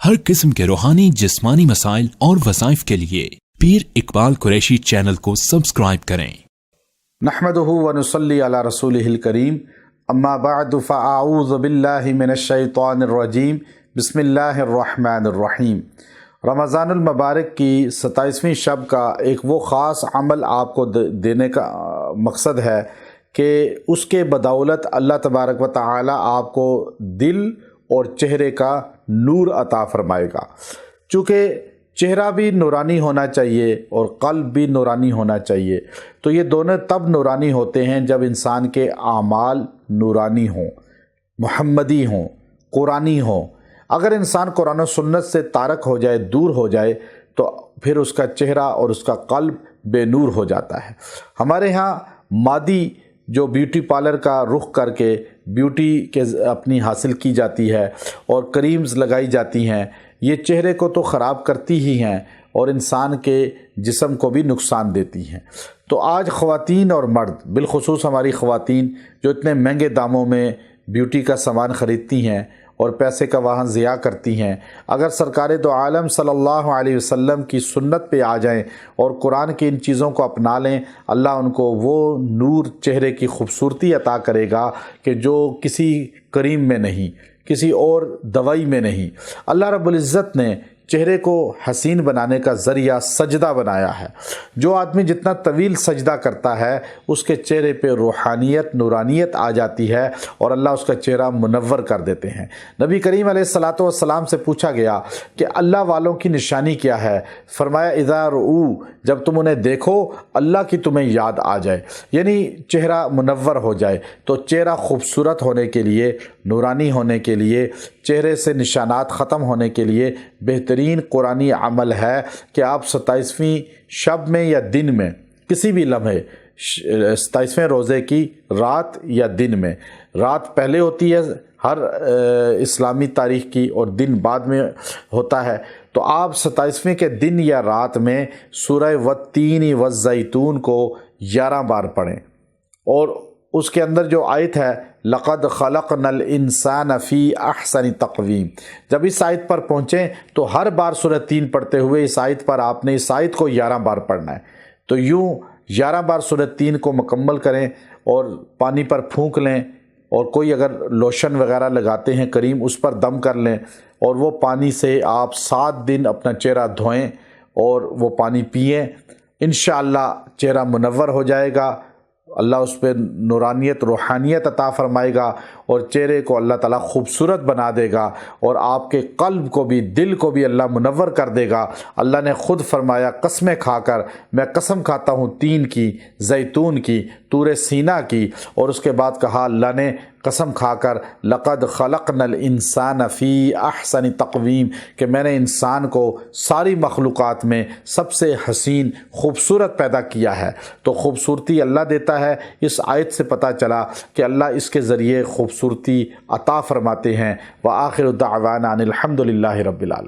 ہر قسم کے روحانی جسمانی مسائل اور وظائف کے لیے پیر اقبال قریشی چینل کو سبسکرائب کریں۔ نحمدہ ونصلی علی رسولہ الکریم، اما بعد فاعوذ باللہ من الشیطان الرجیم، بسم اللہ الرحمن الرحیم۔ رمضان المبارک کی 27ویں شب کا ایک وہ خاص عمل آپ کو دینے کا مقصد ہے کہ اس کے بدولت اللہ تبارک و تعالی آپ کو دل اور چہرے کا نور عطا فرمائے گا۔ چونکہ چہرہ بھی نورانی ہونا چاہیے اور قلب بھی نورانی ہونا چاہیے، تو یہ دونوں تب نورانی ہوتے ہیں جب انسان کے اعمال نورانی ہوں، محمدی ہوں، قرآنی ہوں۔ اگر انسان قرآن و سنت سے تارک ہو جائے، دور ہو جائے، تو پھر اس کا چہرہ اور اس کا قلب بے نور ہو جاتا ہے۔ ہمارے ہاں مادی جو بیوٹی پارلر کا رخ کر کے بیوٹی کے اپنی حاصل کی جاتی ہے اور کریمز لگائی جاتی ہیں، یہ چہرے کو تو خراب کرتی ہی ہیں اور انسان کے جسم کو بھی نقصان دیتی ہیں۔ تو آج خواتین اور مرد، بالخصوص ہماری خواتین جو اتنے مہنگے داموں میں بیوٹی کا سامان خریدتی ہیں اور پیسے کا وہاں ضیاع کرتی ہیں، اگر سرکار دو عالم صلی اللہ علیہ وسلم کی سنت پہ آ جائیں اور قرآن کی ان چیزوں کو اپنا لیں، اللہ ان کو وہ نور، چہرے کی خوبصورتی عطا کرے گا کہ جو کسی کریم میں نہیں، کسی اور دوائی میں نہیں۔ اللہ رب العزت نے چہرے کو حسین بنانے کا ذریعہ سجدہ بنایا ہے۔ جو آدمی جتنا طویل سجدہ کرتا ہے اس کے چہرے پہ روحانیت، نورانیت آ جاتی ہے اور اللہ اس کا چہرہ منور کر دیتے ہیں۔ نبی کریم علیہ الصلاۃ والسلام سے پوچھا گیا کہ اللہ والوں کی نشانی کیا ہے؟ فرمایا اذا رؤوا، جب تم انہیں دیکھو اللہ کی تمہیں یاد آ جائے، یعنی چہرہ منور ہو جائے۔ تو چہرہ خوبصورت ہونے کے لیے، نورانی ہونے کے لیے، چہرے سے نشانات ختم ہونے کے لیے بہترین قرآنی عمل ہے کہ آپ 27ویں شب میں یا دن میں، کسی بھی لمحے، 27ویں روزے کی رات یا دن میں، رات پہلے ہوتی ہے ہر اسلامی تاریخ کی اور دن بعد میں ہوتا ہے، تو آپ 27ویں کے دن یا رات میں سورہ والتین والزیتون کو 11 بار پڑھیں، اور اس کے اندر جو آیت ہے لقد خلقنا الانسان فی احسن تقویم، جب اس آیت پر پہنچیں تو ہر بار سورہ 3 پڑھتے ہوئے اس آیت پر آپ نے اس آیت کو 11 بار پڑھنا ہے۔ تو یوں 11 بار سورہ 3 کو مکمل کریں اور پانی پر پھونک لیں، اور کوئی اگر لوشن وغیرہ لگاتے ہیں کریم، اس پر دم کر لیں، اور وہ پانی سے آپ 7 دن اپنا چہرہ دھوئیں اور وہ پانی پئیں۔ انشاءاللہ چہرہ منور ہو جائے گا، اللہ اس پہ نورانیت، روحانیت عطا فرمائے گا اور چہرے کو اللہ تعالیٰ خوبصورت بنا دے گا، اور آپ کے قلب کو بھی، دل کو بھی اللہ منور کر دے گا۔ اللہ نے خود فرمایا قسمیں کھا کر، میں قسم کھاتا ہوں تین کی، زیتون کی، طور سینا کی، اور اس کے بعد کہا اللہ نے قسم کھا کر لقد خلقنا الانسان فی احسن تقویم، کہ میں نے انسان کو ساری مخلوقات میں سب سے حسین، خوبصورت پیدا کیا ہے۔ تو خوبصورتی اللہ دیتا ہے، اس آیت سے پتہ چلا کہ اللہ اس کے ذریعے خوبصورتی عطا فرماتے ہیں۔ وآخر دعوانا ان الحمد للہ رب العالمین۔